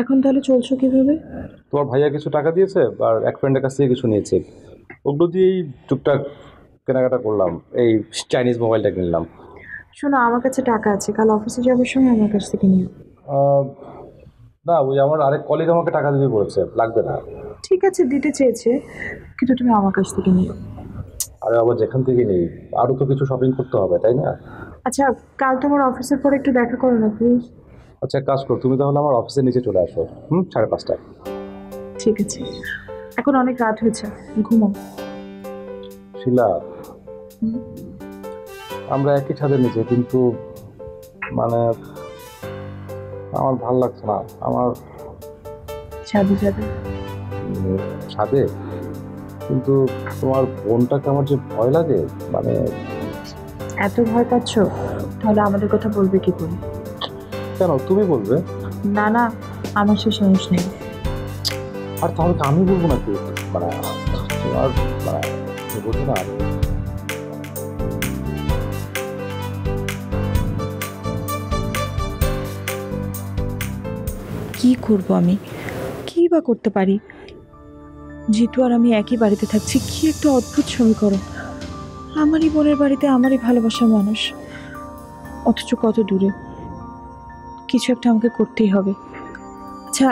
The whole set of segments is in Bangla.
এখন তাহলে চলছো কিভাবে? তোমার ভাইয়া কিছু টাকা দিয়েছে আর এক ফ্রেন্ডের কাছ থেকে কিছু নিয়েছে, ওগুলো দিয়েই টুকটাক কেনাকাটা করলাম। এই চাইনিজ মোবাইলটা কিনলাম। শোনো, আমার কাছে টাকা আছে, কাল অফিসে যাবার সময় আমার কাছ থেকে নিও। আহ, না, ওই আমার আরেক কলিগ আমাকে টাকা দিতে বলেছে, লাগবে না। ঠিক আছে, দিতে চেয়েছে, কিন্তু তুমি আমার কাছ থেকে নিও। আরে আবার যেখান থেকে নেই, আরও তো কিছু শপিং করতে হবে, তাই না? আচ্ছা, কাল তোমার অফিসের পর একটু দেখা করো না প্লিজ। আচ্ছা, এক কাজ করো, তুমি তাহলে আমার অফিসের নিচে চলে আসো। 5:30টায়। ঠিক আছে, এখন অনেক রাত হয়েছে, ঘুমাও। শিলা, হুম? আমরা একই ছাদের নিচে, কিন্তু মানে আমার ভাল লাগছে না। আমার ছাদে যাবে? ছাদে, কিন্তু তোমার বোনটাকে আমার যে ভয় লাগে, মানে। এত ভয় পাচ্ছ? তাহলে আমাদের কথা বলবে কি করে? কেন, তুমি বলবে? না না, আমার সে সাহস নেই। আর তাহলে তো আমি বলবো নাকি? মানে তোমার, মানে বোঝো না। কি করব আমি? কি বা করতে পারি? জিতু আর আমি একই বাড়িতে থাকছি, কি একটা অদ্ভুত সমীকরণ। আমারই বোনের বাড়িতে আমারই ভালোবাসার মানুষ, অথচ কত দূরে। কিছু একটা আমাকে করতেই হবে। আচ্ছা,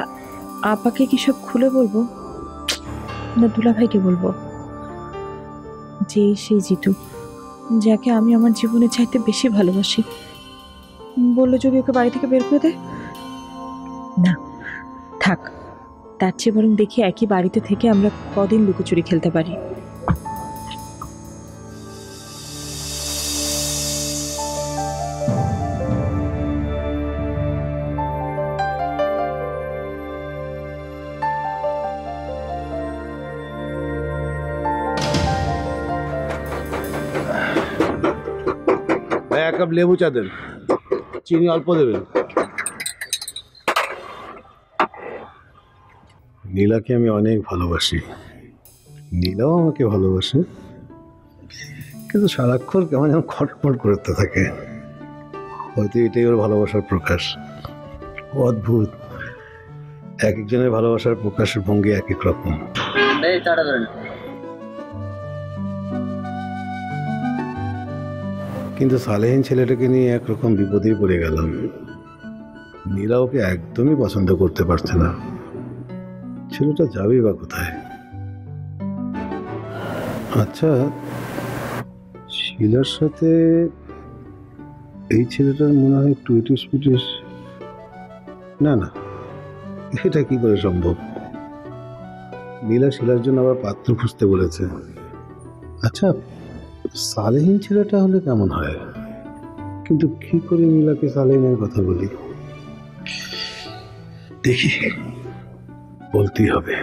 আপাকে কি সব খুলে বলবো, না দুলাভাইকে বলবো? যে সেই জিতু, যাকে আমি আমার জীবনে চাইতে বেশি ভালোবাসি, বললো যদি ওকে বাড়ি থেকে বের করে দেয়? না, থাক, তার চেয়ে বরং দেখি একই বাড়িতে থেকে আমরা কদিন লুকোচুরি খেলতে পারি। ভাই, এক কাপ লেবু চা দেন, চিনি অল্প দেবেন। নীলাকে আমি অনেক ভালোবাসি, নীলাও আমাকে ভালোবাসে, কিন্তু সারাক্ষণ কেমন যেন খটমট করতে থাকে। হয়তো এটাই ওর ভালোবাসার প্রকাশ। অদ্ভুত, এক একজনের ভালোবাসার প্রকাশের ভঙ্গি এক এক রকম। কিন্তু সালেহীন ছেলেটাকে নিয়ে একরকম বিপদেই পড়ে গেলাম। নীলা ওকে একদমই পছন্দ করতে পারছে না। ছেলেটা যাবেই বা কোথায়? আচ্ছা, শিলার সাথে এই ছেলেটার মনে হয় একটু ইটিস পিটিস। না না, এটা কি করে সম্ভব? নীলা শিলার জন্য আবার পাত্র খুঁজতে বলেছে। আচ্ছা, সালেহীন ছেলেটা হলে কেমন হয়? কিন্তু কি করে নীলাকে সালেহীনের কথা বলি? দেখি, বলতেই হবে।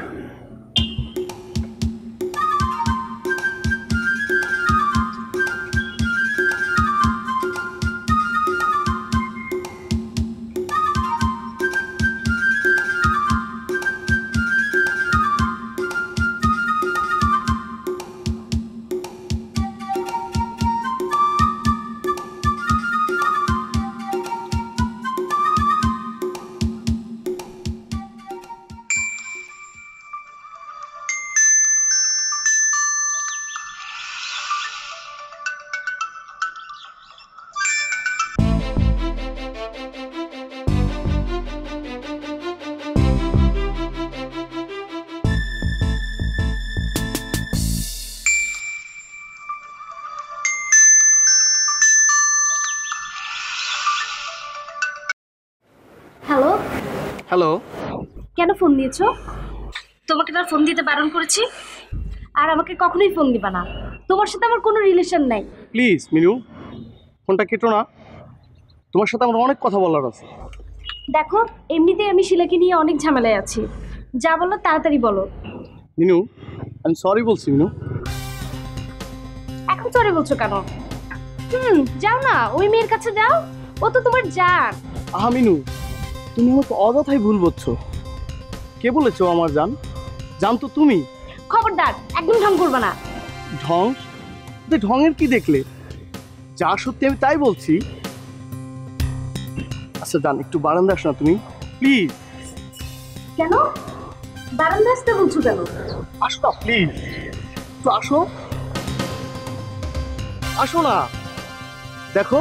হ্যালো। হ্যালো। কেন ফোন দিয়েছো? তোমাকে না ফোন দিতে বারণ করেছি। আর আমাকে কখনোই ফোন দিবা না, তোমার সাথে আমার কোনো রিলেশন নাই। প্লিজ মিনু, ফোনটা কেটো না, তোমার সাথে আমার অনেক কথা বলার আছে। দেখো, এমনিতেই আমি শিলাকে নিয়ে অনেক ঝামেলায় আছি, যা বলো তাড়াতাড়ি বলো। মিনু, আমি সরি বলছি মিনু। এখন সরি বলছো কেন? যাও না, ওই মেয়ের কাছে যাও, ও তো তোমার জান। আহা মিনু, তুমি আমাকে অযথাই ভুল বুঝছো। কে বলেছো আমার জান? জান তো তুমি। খবরদার, একদম ঢং করবা না। ঢং? ঢঙের কি দেখলে? যা সত্যি আমি তাই বলছি। আচ্ছা জান, একটু বারান্দা আস না তুমি, প্লিজ। কেন বারান্দায় আসতে বলছো কেন? আসো না প্লিজ, একটু আসো, আসো না। দেখো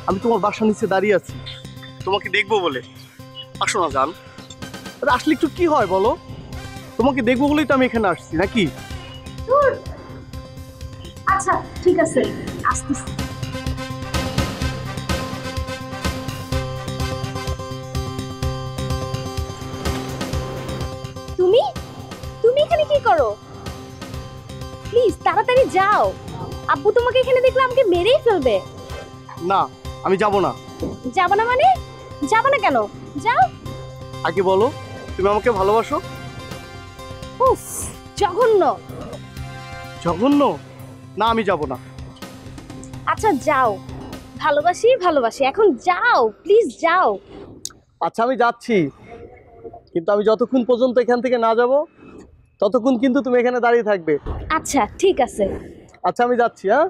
আমি তোমার বাসার নিচে দাঁড়িয়ে আছি তোমাকে দেখবো বলে। আসো না জান। আরে আসলে একটু কি হয় বলো, তোমাকে দেখবো বলেই তো আমি এখানে আসছি নাকি? ধুর। আচ্ছা ঠিক আছে, আসতেছি। তুমি তুমি এখানে কি করো? প্লিজ তাড়াতাড়ি যাও, আব্বু তোমাকে এখানে দেখলে আমাকে মেরেই ফেলবে। না আমি যাব না। যাবো না মানে? যাবো না কেন? যাও। আগে বলো তুমি আমাকে ভালোবাসো? উফ, জঘন্য। জঘন্য? না আমি যাব না। আচ্ছা যাও, ভালোবাসি ভালোবাসি, এখন যাও প্লিজ যাও। আচ্ছা আমি যাচ্ছি, কিন্তু আমি যতক্ষণ পর্যন্ত এখান থেকে না যাব ততক্ষণ কিন্তু তুমি এখানে দাঁড়িয়ে থাকবে। আচ্ছা ঠিক আছে। আচ্ছা আমি যাচ্ছি, হ্যাঁ।